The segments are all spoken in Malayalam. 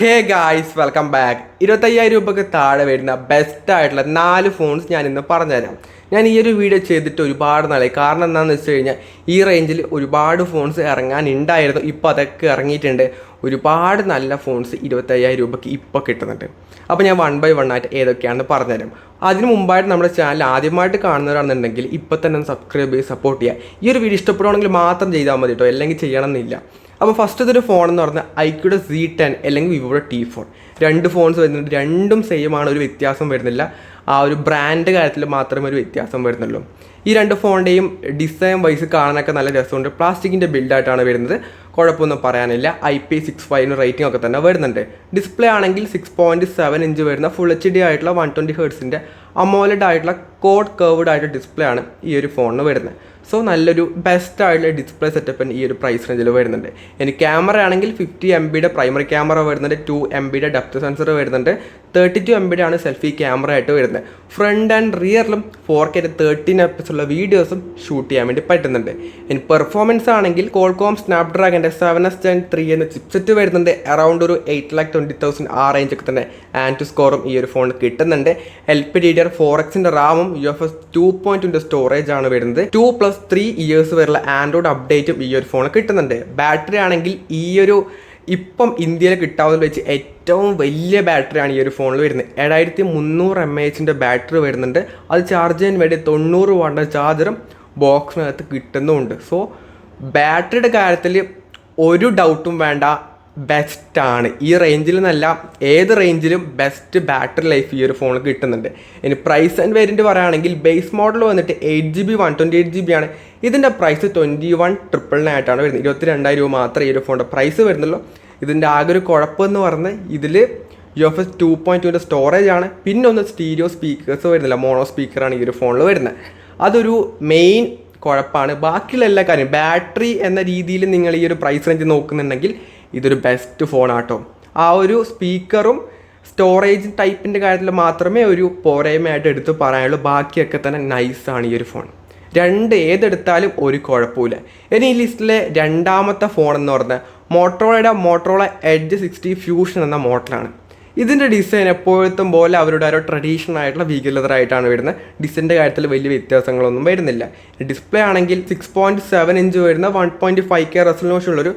Hey guys welcome back. 25,000 രൂപയ്ക്ക് താഴെ വരുന്ന ബെസ്റ്റ് ആയിട്ടുള്ള 4 ഫോൺസ് ഞാൻ ഇന്ന് പറഞ്ഞുതരാം. ഞാൻ ഈ ഒരു വീഡിയോ ചെയ്തിട്ട് ഒരുപാട് നാളായി. കാരണം എന്താണെന്ന് വെച്ച് കഴിഞ്ഞാൽ ഈ റേഞ്ചിൽ ഒരുപാട് ഫോൺസ് ഇറങ്ങാനുണ്ടായിരുന്നു. ഇപ്പോൾ അതൊക്കെ ഇറങ്ങിയിട്ടുണ്ട്. ഒരുപാട് നല്ല ഫോൺസ് 25,000 രൂപയ്ക്ക് ഇപ്പോൾ കിട്ടുന്നുണ്ട്. അപ്പോൾ ഞാൻ 1 by 1 ആയിട്ട് ഏതൊക്കെയാണെന്ന് പറഞ്ഞുതരാം. അതിന് മുമ്പായിട്ട് നമ്മുടെ ചാനൽ ആദ്യമായിട്ട് കാണുന്നവരാണെന്നുണ്ടെങ്കിൽ ഇപ്പോൾ തന്നെ ഒന്ന് സബ്സ്ക്രൈബ് ചെയ്ത് സപ്പോർട്ട് ചെയ്യുക. ഈ ഒരു വീഡിയോ ഇഷ്ടപ്പെടുവാണെങ്കിൽ മാത്രം ചെയ്താൽ മതി കേട്ടോ, അല്ലെങ്കിൽ ചെയ്യണമെന്നില്ല. അപ്പോൾ ഫസ്റ്റ് ഇതൊരു ഫോൺ എന്ന് പറഞ്ഞാൽ ഐക്യൂടെ Z10 അല്ലെങ്കിൽ വിവോയുടെ T4. രണ്ട് ഫോൺസ് വരുന്നുണ്ട്. രണ്ടും സെയിം ആണ്, ഒരു വ്യത്യാസം വരുന്നില്ല. ആ ഒരു ബ്രാൻഡ് കാര്യത്തിൽ മാത്രമേ ഒരു വ്യത്യാസം വരുന്നുള്ളൂ. ഈ രണ്ട് ഫോണിൻ്റെയും ഡിസൈൻ വൈസ് കാണാനൊക്കെ നല്ല രസമുണ്ട്. പ്ലാസ്റ്റിക്കിൻ്റെ ബിൽഡായിട്ടാണ് വരുന്നത്. കുഴപ്പമൊന്നും പറയാനില്ല. IP65 റേറ്റിംഗ് ഒക്കെ തന്നെ വരുന്നുണ്ട്. ഡിസ്പ്ലേ ആണെങ്കിൽ 6.7 ഇഞ്ച് വരുന്ന ഫുൾ HD ആയിട്ടുള്ള 120 ഹെർട്സിൻ്റെ അമോലഡ് ആയിട്ടുള്ള കോഡ് കർവ്ഡ് ആയിട്ടുള്ള ഡിസ്പ്ലേ ആണ് ഈ ഒരു ഫോണിന് വരുന്നത്. സോ നല്ലൊരു ബെസ്റ്റ് ആയിട്ടുള്ള ഡിസ്പ്ലേ സെറ്റപ്പിന് ഈ ഒരു പ്രൈസ് റേഞ്ചിൽ വരുന്നുണ്ട്. ഇനി ക്യാമറ ആണെങ്കിൽ 50 MB പ്രൈമറി ക്യാമറ വരുന്നുണ്ട്. 2 MB ഡെപ്ത് സെൻസർ വരുന്നുണ്ട്. 32 MB ആണ് സെൽഫി ക്യാമറ ആയിട്ട് വരുന്നത്. ഫ്രണ്ട് ആൻഡ് റിയറിലും 4K 13 FPS ഉള്ള വീഡിയോസും ഷൂട്ട് ചെയ്യാൻ വേണ്ടി പറ്റുന്നുണ്ട്. ഇനി പെർഫോമൻസ് ആണെങ്കിൽ കോൾകോം സ്നാപ്ഡ്രാഗൻ്റെ 7S Gen 3 എന്ന ചിപ്സെറ്റ് വരുന്നുണ്ട്. അറൗണ്ട് ഒരു 8,20,000 ആ റേഞ്ചൊക്കെ തന്നെ ആൻഡ് സ്കോറും ഈ ഒരു ഫോണിൽ കിട്ടുന്നുണ്ട്. LPDDR4Xൻ്റെ റാമും UFS 2.2 സ്റ്റോറേജ് ആണ് വരുന്നത്. 2+3 ഇയേഴ്സ് വരെയുള്ള ആൻഡ്രോയിഡ് അപ്ഡേറ്റും ഈ ഒരു ഫോണിൽ കിട്ടുന്നുണ്ട്. ബാറ്ററി ആണെങ്കിൽ ഈ ഒരു ഇപ്പം ഇന്ത്യയിൽ കിട്ടാവുന്നതിൽ വെച്ച് ഏറ്റവും വലിയ ബാറ്ററിയാണ് ഈ ഒരു ഫോണിൽ വരുന്നത്. 7300 mAh ബാറ്ററി വരുന്നുണ്ട്. അത് ചാർജ് ചെയ്യാൻ വേണ്ടി 90 വാട്ടിൻ്റെ ചാർജറും ബോക്സിനകത്ത് കിട്ടുന്നുമുണ്ട്. സോ ബാറ്ററിയുടെ കാര്യത്തിൽ ഒരു ഡൗട്ടും വേണ്ട, ബെസ്റ്റാണ്. ഈ റേഞ്ചിൽ എന്നല്ല, ഏത് റേഞ്ചിലും ബെസ്റ്റ് ബാറ്ററി ലൈഫ് ഈ ഒരു ഫോണിൽ കിട്ടുന്നുണ്ട്. ഇനി പ്രൈസ് ആൻഡ് വേരിയൻറ്റ് പറയുകയാണെങ്കിൽ ബേസ് മോഡൽ വന്നിട്ട് 8GB 128GB ആണ്. ഇതിൻ്റെ പ്രൈസ് 21,999 ആയിട്ടാണ് വരുന്നത്. 22,000 രൂപ മാത്രമേ ഈ ഒരു ഫോണിൻ്റെ പ്രൈസ് വരുന്നുള്ളൂ. ഇതിൻ്റെ ആകെ ഒരു കുഴപ്പമെന്ന് പറഞ്ഞാൽ ഇതിൽ UFS 2.2 സ്റ്റോറേജ് ആണ്. പിന്നെ ഒന്ന് സ്റ്റീരിയോ സ്പീക്കേഴ്സ് വരുന്നില്ല, മോണോ സ്പീക്കറാണ് ഈ ഒരു ഫോണിൽ വരുന്നത്. അതൊരു മെയിൻ കുഴപ്പമാണ്. ബാക്കിയുള്ള എല്ലാ കാര്യം ബാറ്ററി എന്ന രീതിയിൽ നിങ്ങൾ ഈ ഒരു പ്രൈസ് റേഞ്ച് നോക്കുന്നുണ്ടെങ്കിൽ ഇതൊരു ബെസ്റ്റ് ഫോണാട്ടോ. ആ ഒരു സ്പീക്കറും സ്റ്റോറേജ് ടൈപ്പിൻ്റെ കാര്യത്തിൽ മാത്രമേ ഒരു പോരായ്മയായിട്ട് എടുത്ത് പറയാനുള്ളൂ. ബാക്കിയൊക്കെ തന്നെ നൈസാണ് ഈ ഒരു ഫോൺ. ഏതെടുത്താലും ഒരു കുഴപ്പമില്ല. ഇനി ഈ ലിസ്റ്റിലെ രണ്ടാമത്തെ ഫോൺ എന്ന് പറഞ്ഞാൽ മോട്ടോറോള എഡ്ജ് 60 ഫ്യൂഷൻ എന്ന മോഡലാണ്. ഇതിൻ്റെ ഡിസൈൻ എപ്പോഴത്തും പോലെ അവരുടെ ഒരു ട്രഡീഷണൽ ആയിട്ടുള്ള വീഗൽ ലെതർ ആയിട്ടാണ് വരുന്നത്. ഡിസൈൻ്റെ കാര്യത്തിൽ വലിയ വ്യത്യാസങ്ങളൊന്നും വരുന്നില്ല. ഡിസ്പ്ലേ ആണെങ്കിൽ 6.7 ഇഞ്ച് വരുന്ന 1.5K റെസൊല്യൂഷൻ ഉള്ളൊരു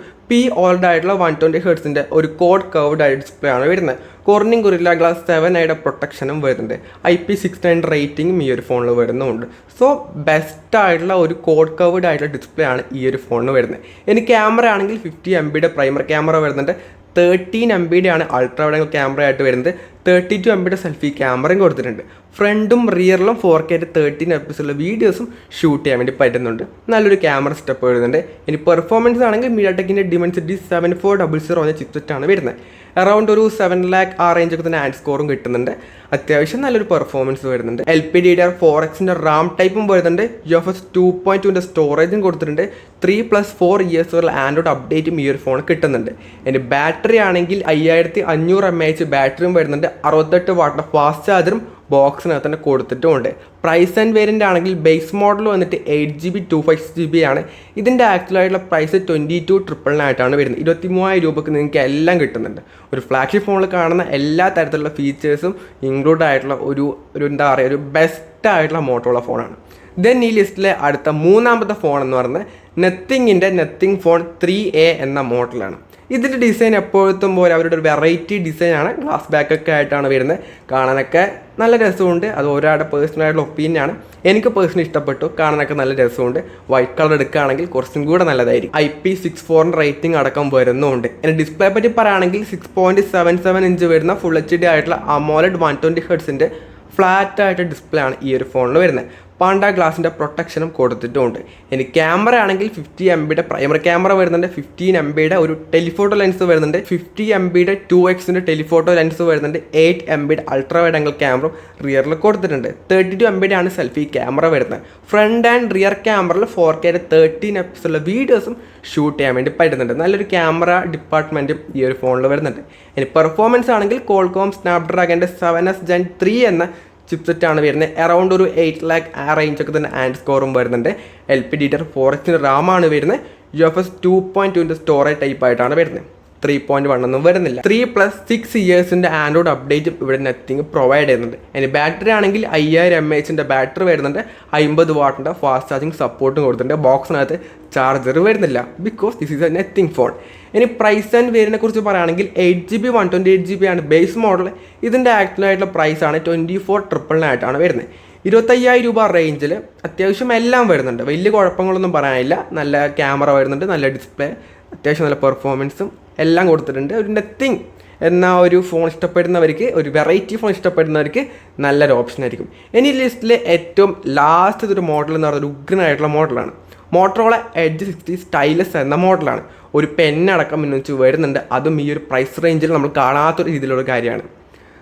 OLED ആയിട്ടുള്ള 120 ഹെർട്സിൻ്റെ ഒരു കോഡ് കർവ്ഡ് ആയിട്ട് ഡിസ്പ്ലേ ആണ് വരുന്നത്. കോർണിംഗ് ഗൊറില്ല ഗ്ലാസ് 7 പ്രൊട്ടക്ഷനും വരുന്നുണ്ട്. IP69 റേറ്റിംഗും ഈ ഒരു ഫോണിൽ വരുന്നുമുണ്ട്. സോ ബെസ്റ്റ് ആയിട്ടുള്ള ഒരു കോഡ് കർവ്ഡ് ആയിട്ടുള്ള ഡിസ്പ്ലേ ആണ് ഈ ഒരു ഫോണിന് വരുന്നത്. ഇനി ക്യാമറ ആണെങ്കിൽ 50 MB പ്രൈമറി ക്യാമറ വരുന്നുണ്ട്. 13 MB ആണ് അൾട്രാ വൈഡ് ക്യാമറ ആയിട്ട് വരുന്നത്. 32 MB സെൽഫി ക്യാമറയും കൊടുത്തിട്ടുണ്ട്. ഫ്രണ്ടും റിയറിലും 4K 13 FPS ഉള്ള വീഡിയോസും ഷൂട്ട് ചെയ്യാൻ വേണ്ടി പറ്റുന്നുണ്ട്. നല്ലൊരു ക്യാമറ സ്റ്റെപ്പ് വരുന്നുണ്ട്. ഇനി പെർഫോമൻസ് ആണെങ്കിൽ MediaTekൻ്റെ Dimensity 7400 എന്ന ചിപ്സെറ്റാണ് വരുന്നത്. അറൗണ്ട് ഒരു 7 lakh ആ റേഞ്ചൊക്കെ തന്നെ ആൻഡ് സ്കോറും കിട്ടുന്നുണ്ട്. അത്യാവശ്യം നല്ലൊരു പെർഫോമൻസ് വരുന്നുണ്ട്. LPDDR4Xൻ്റെ റാം ടൈപ്പും വരുന്നുണ്ട്. UFS 2.2 സ്റ്റോറേജും കൊടുത്തിട്ടുണ്ട്. 3+4 ഇയേഴ്സ് വരെ ആൻഡ്രോയിഡ് അപ്ഡേറ്റും ഈ ഒരു ഫോൺ കിട്ടുന്നുണ്ട്. ഇനി ബാറ്ററി ആണെങ്കിൽ 5500 mAh ബാറ്ററിയും വരുന്നുണ്ട്. 68 വാട്ടിൻ്റെ ഫാസ്റ്റ് ചാർജറും ബോക്സിനകത്ത് തന്നെ കൊടുത്തിട്ടുമുണ്ട്. പ്രൈസ് ആൻഡ് വേരിയൻ്റ് ആണെങ്കിൽ ബേസ് മോഡൽ വന്നിട്ട് 8GB 256GB ആണ്. ഇതിൻ്റെ ആക്ച്വലായിട്ടുള്ള പ്രൈസ് 22,999 ആയിട്ടാണ് വരുന്നത്. 23,000 രൂപയ്ക്ക് നിങ്ങൾക്ക് എല്ലാം കിട്ടുന്നുണ്ട്. ഒരു ഫ്ലാഗ്ഷിപ്പ് ഫോണിൽ കാണുന്ന എല്ലാ തരത്തിലുള്ള ഫീച്ചേഴ്സും ഇൻക്ലൂഡ് ആയിട്ടുള്ള ഒരു എന്താ പറയുക, ഒരു ബെസ്റ്റ് ആയിട്ടുള്ള മോട്ടോറോള ഫോണാണ്. ദെൻ ഈ ലിസ്റ്റിലെ അടുത്ത മൂന്നാമത്തെ ഫോൺ എന്ന് പറയുന്നത് നത്തിങ് ഫോൺ 3A എന്ന മോഡലാണ്. ഇതിൻ്റെ ഡിസൈൻ എപ്പോഴത്തും പോലെ അവരുടെ ഒരു വെറൈറ്റി ഡിസൈനാണ്. ഗ്ലാസ് ബാക്കൊക്കെ ആയിട്ടാണ് വരുന്നത്. കാണാനൊക്കെ നല്ല രസമുണ്ട്. അത് ഒരാളുടെ പേഴ്സണലായിട്ടുള്ള ഒപ്പീനിയനാണ്. എനിക്ക് പേഴ്സണലി ഇഷ്ടപ്പെട്ടു. കാണാനൊക്കെ നല്ല രസമുണ്ട്. വൈറ്റ് കളർ എടുക്കുകയാണെങ്കിൽ കുറച്ചും കൂടെ നല്ലതായിരിക്കും. IP64 റേറ്റിംഗ് അടക്കം വരുന്നുമുണ്ട്. ഇനി ഡിസ്പ്ലേ പറ്റി പറയുകയാണെങ്കിൽ 6.77 ഇഞ്ച് വരുന്ന ഫുൾ HD ആയിട്ടുള്ള അമോലഡ് 120 ഹെർട്സിൻ്റെ ഫ്ലാറ്റ് ആയിട്ട് ഡിസ്പ്ലേ ആണ് ഈ ഒരു ഫോണിൽ വരുന്നത്. പാണ്ട ഗ്ലാസിൻ്റെ പ്രൊട്ടക്ഷനും കൊടുത്തിട്ടുമുണ്ട്. ഇനി ക്യാമറ ആണെങ്കിൽ 50 MB പ്രൈമറി ക്യാമറ വരുന്നുണ്ട്. 15 MB ഒരു ടെലിഫോട്ടോ ലെൻസ് വരുന്നുണ്ട്. 50 MB 2X ടെലിഫോട്ടോ ലെൻസ് വരുന്നുണ്ട്. 8 MB ultra wide angle camera റിയറിൽ കൊടുത്തിട്ടുണ്ട്. 32 MB ആണ് സെൽഫി ക്യാമറ വരുന്നത്. ഫ്രണ്ട് ആൻഡ് റിയർ ക്യാമറയിൽ 4K 13 FPS ഉള്ള വീഡിയോസും ഷൂട്ട് ചെയ്യാൻ വേണ്ടി പറ്റുന്നുണ്ട്. നല്ലൊരു ക്യാമറ ഡിപ്പാർട്ട്മെൻറ്റും ഈ ഒരു ഫോണിൽ വരുന്നുണ്ട്. ഇനി പെർഫോമൻസ് ആണെങ്കിൽ കോൾകോം സ്നാപ്ഡ്രാഗൻ്റെ 7S Gen 3 എന്ന ചിപ്സെറ്റാണ് വരുന്നത്. അറൗണ്ട് ഒരു 8 lakh ആ റേഞ്ചൊക്കെ തന്നെ ആൻഡ് സ്കോറും വരുന്നുണ്ട്. LPDDR4Xൻ്റെ റാമാണ് വരുന്നത്. UFS 2.2 സ്റ്റോറേജ് ടൈപ്പ് ആയിട്ടാണ് വരുന്നത്. 3.1 ഒന്നും വരുന്നില്ല. 3+6 ഇയേഴ്സിൻ്റെ ആൻഡ്രോയിഡ് അപ്ഡേറ്റും ഇവിടെ നത്തിങ് പ്രൊവൈഡ് ചെയ്യുന്നുണ്ട്. ഇനി ബാറ്ററി ആണെങ്കിൽ 5000 mAh ബാറ്ററി വരുന്നുണ്ട്. 50 വാട്ടിൻ്റെ ഫാസ്റ്റ് ചാർജിങ് സപ്പോർട്ടും കൊടുത്തിട്ടുണ്ട്. ബോക്സിനകത്ത് ചാർജർ വരുന്നില്ല, because this is A nothing phone. ഇനി പ്രൈസ് ആൻഡ് വേരിയനെ കുറിച്ച് പറയുകയാണെങ്കിൽ 8GB 128GB ആണ് ബേസ് മോഡൽ. ഇതിൻ്റെ ആക്ച്വലായിട്ടുള്ള പ്രൈസാണ് 24,999 വരുന്നത്. 25,000 രൂപ റേഞ്ചിൽ അത്യാവശ്യം എല്ലാം വരുന്നുണ്ട്. വലിയ കുഴപ്പങ്ങളൊന്നും പറയാനില്ല. നല്ല ക്യാമറ വരുന്നുണ്ട്, നല്ല ഡിസ്പ്ലേ, അത്യാവശ്യം നല്ല പെർഫോമൻസും എല്ലാം കൊടുത്തിട്ടുണ്ട്. ഒരു നത്തിങ് എന്ന ഒരു ഫോൺ ഇഷ്ടപ്പെടുന്നവർക്ക്, ഒരു വെറൈറ്റി ഫോൺ ഇഷ്ടപ്പെടുന്നവർക്ക് നല്ലൊരു ഓപ്ഷൻ ആയിരിക്കും. ഇനി ലിസ്റ്റിലെ ഏറ്റവും ലാസ്റ്റ് ഒരു മോഡൽ എന്ന് പറയുന്നത് ഒരു ഉഗ്രനായിട്ടുള്ള മോഡലാണ്. മോട്ടറോള എഡ്ജ് 60 സ്റ്റൈലസ് എന്ന മോഡലാണ്. ഒരു പെന്നടക്കം മുന്നിച്ച് വരുന്നുണ്ട്. അതും ഈ ഒരു പ്രൈസ് റേഞ്ചിൽ നമ്മൾ കാണാത്തൊരു രീതിയിലുള്ള കാര്യമാണ്.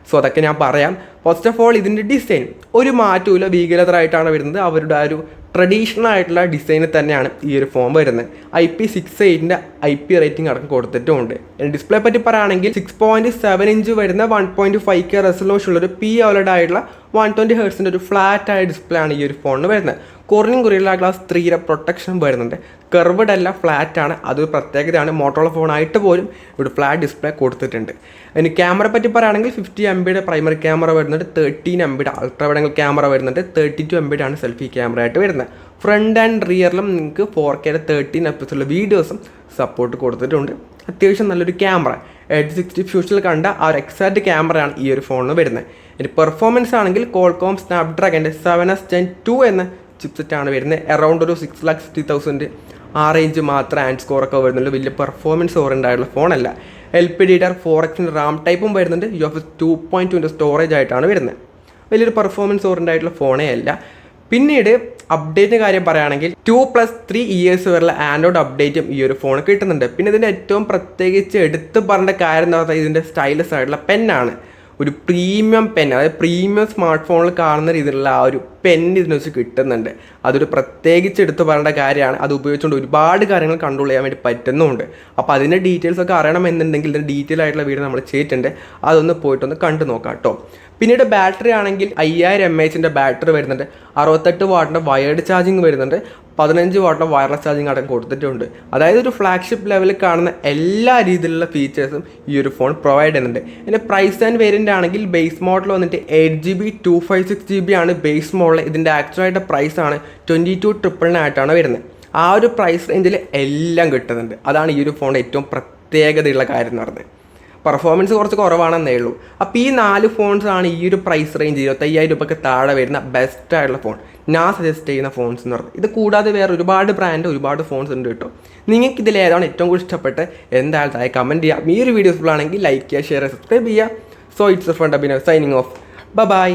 സോ അതൊക്കെ ഞാൻ പറയാം. ഫസ്റ്റ് ഓഫ് ഓൾ ഇതിൻ്റെ ഡിസൈൻ ഒരു മാറ്റമില്ല, ഭീകരതരായിട്ടാണ് വരുന്നത്. അവരുടെ ആ ഒരു ട്രഡീഷണൽ ആയിട്ടുള്ള ഡിസൈനിൽ തന്നെയാണ് ഈ ഒരു ഫോൺ വരുന്നത്. IP68 IP റേറ്റിംഗ് അടക്കം കൊടുത്തിട്ടുമുണ്ട്. ഡിസ്പ്ലേ പറ്റി പറയുകയാണെങ്കിൽ 6.7 ഇഞ്ച് വരുന്ന 1.5K റെസൊല്യൂഷൻ ഉള്ളൊരു OLED ആയിട്ടുള്ള 120 Hz ഒരു ഫ്ലാറ്റ് ആയ ഡിസ്പ്ലേ ആണ് ഈ ഒരു ഫോണിന് വരുന്നത്. കോർണിംഗ് ഗൊറില്ല ഗ്ലാസ് 3 പ്രൊട്ടക്ഷൻ വരുന്നുണ്ട്. കർവ്ഡ് അല്ല, ഫ്ലാറ്റ് ആണ്. അതൊരു പ്രത്യേകതയാണ്. മോട്ടോറോള ഫോണായിട്ട് പോലും ഇവിടെ ഫ്ലാറ്റ് ഡിസ്പ്ലേ കൊടുത്തിട്ടുണ്ട്. ഇനി ക്യാമറ പറ്റി പറയുകയാണെങ്കിൽ 50 MB പ്രൈമറി ക്യാമറ വരുന്നുണ്ട്. 13 MB ultra wide angle camera വരുന്നുണ്ട്. 32 MB ആണ് സെൽഫി ക്യാമറ ആയിട്ട് വരുന്നത്. ഫ്രണ്ട് ആൻഡ് റിയറിലും നിങ്ങൾക്ക് 4K 13 FPS വീഡിയോസും സപ്പോർട്ട് കൊടുത്തിട്ടുണ്ട്. അത്യാവശ്യം നല്ലൊരു ക്യാമറ, എഡ്ജ് 60 ഫ്യൂഷനിൽ കണ്ട ആ ഒരു എക്സാക്റ്റ് ക്യാമറയാണ് ഈ ഒരു ഫോണിന് വരുന്നത്. ഇനി പെർഫോമൻസ് ആണെങ്കിൽ കോൾകോം സ്നാപ്ഡ്രാഗൻ്റെ 7S Gen 2 എന്ന ചിപ്സെറ്റാണ് വരുന്നത്. അറൗണ്ട് ഒരു 6,60,000 ആ റേഞ്ച് മാത്രം ആൻഡ് സ്കോറൊക്കെ വരുന്നുള്ളൂ. വലിയ പെർഫോമൻസ് ഓറിയൻ്റായിട്ടുള്ള ഫോണല്ല. LPDDR 4X റാം ടൈപ്പും വരുന്നുണ്ട്. UFS 2.2 സ്റ്റോറേജ് ആയിട്ടാണ് വരുന്നത്. വലിയൊരു പെർഫോമൻസ് ഓറിയൻ്റായിട്ടുള്ള ഫോണേ അല്ല. പിന്നീട് അപ്ഡേറ്റിൻ്റെ കാര്യം പറയുകയാണെങ്കിൽ 2+3 ഇയേഴ്സ് വരെയുള്ള ആൻഡ്രോയിഡ് അപ്ഡേറ്റും ഈ ഒരു ഫോൺ കിട്ടുന്നുണ്ട്. പിന്നെ ഇതിൻ്റെ ഏറ്റവും പ്രത്യേകിച്ച് എടുത്ത് പറഞ്ഞ കാര്യം എന്താ പറയുക, ഇതിൻ്റെ സ്റ്റൈലസ് ആയിട്ടുള്ള പെന്നാണ്. ഒരു പ്രീമിയം പെൻ, അതായത് പ്രീമിയം സ്മാർട്ട് ഫോണിൽ കാണുന്ന രീതിയിലുള്ള ആ ഒരു പെൻ ഇതിന് വെച്ച് കിട്ടുന്നുണ്ട്. അതൊരു പ്രത്യേകിച്ച് എടുത്ത് പറയേണ്ട കാര്യമാണ്. അത് ഉപയോഗിച്ചുകൊണ്ട് ഒരുപാട് കാര്യങ്ങൾ കൺട്രോൾ ചെയ്യാൻ വേണ്ടി പറ്റുന്നുമുണ്ട്. അപ്പോൾ അതിൻ്റെ ഡീറ്റെയിൽസ് ഒക്കെ അറിയണമെന്നുണ്ടെങ്കിൽ ഇതിൻ്റെ ഡീറ്റെയിൽ ആയിട്ടുള്ള വീഡിയോ നമ്മൾ ചെയ്തിട്ടുണ്ട്. അതൊന്ന് പോയിട്ടൊന്ന് കണ്ടു നോക്കാം കേട്ടോ. പിന്നീട് ബാറ്ററി ആണെങ്കിൽ 5000 mAh ബാറ്ററി വരുന്നുണ്ട്. 68 വാട്ടിൻ്റെ വയേർഡ് ചാർജിങ് വരുന്നുണ്ട്. 15 വാട്ടിൻ്റെ വയർലെസ് ചാർജിങ് അടക്കം കൊടുത്തിട്ടുണ്ട്. അതായത് ഒരു ഫ്ലാഗ്ഷിപ്പ് ലെവലിൽ കാണുന്ന എല്ലാ രീതിയിലുള്ള ഫീച്ചേഴ്സും ഈ ഒരു ഫോൺ പ്രൊവൈഡ് ചെയ്യുന്നുണ്ട്. ഇതിൻ്റെ പ്രൈസ് ആൻഡ് വേരിയൻ്റ് ആണെങ്കിൽ ബേസ് മോഡൽ വന്നിട്ട് 8GB 256GB ആണ് ബേസ് മോഡൽ. ഇതിൻ്റെ ആക്ച്വലായിട്ട് പ്രൈസാണ് 22,999 ആയിട്ടാണ് വരുന്നത്. ആ ഒരു പ്രൈസ് റേഞ്ചിൽ എല്ലാം കിട്ടുന്നുണ്ട്. അതാണ് ഈ ഒരു ഫോണിൻ്റെ ഏറ്റവും പ്രത്യേകതയുള്ള കാര്യം എന്ന് പറയുന്നത്. പെർഫോമൻസ് കുറച്ച് കുറവാണെന്നേ ഉള്ളൂ. അപ്പോൾ ഈ 4 ഫോൺസ് ആണ് ഈ ഒരു പ്രൈസ് റേഞ്ച് 25,000 രൂപയ്ക്ക് താഴെ വരുന്ന ബെസ്റ്റ് ആയിട്ടുള്ള ഫോൺ, ഞാൻ സജസ്റ്റ് ചെയ്യുന്ന ഫോൺസ് എന്ന് പറയുന്നത്. ഇത് കൂടാതെ വേറെ ഒരുപാട് ബ്രാൻഡ്, ഒരുപാട് ഫോൺസ് ഉണ്ട് കേട്ടോ. നിങ്ങൾക്ക് ഇതിൽ ഏതാണ് ഏറ്റവും കൂടുതൽ ഇഷ്ടപ്പെട്ട് എന്തായാലും താഴെ കമൻറ്റ് ചെയ്യാം. ഈ ഒരു വീഡിയോ ഫുൾ ആണെങ്കിൽ ലൈക്ക് ചെയ്യുക, ഷെയർ ചെയ്യുക, സബ്സ്ക്രൈബ് ചെയ്യുക. So it's a friend Abhinav signing off. By.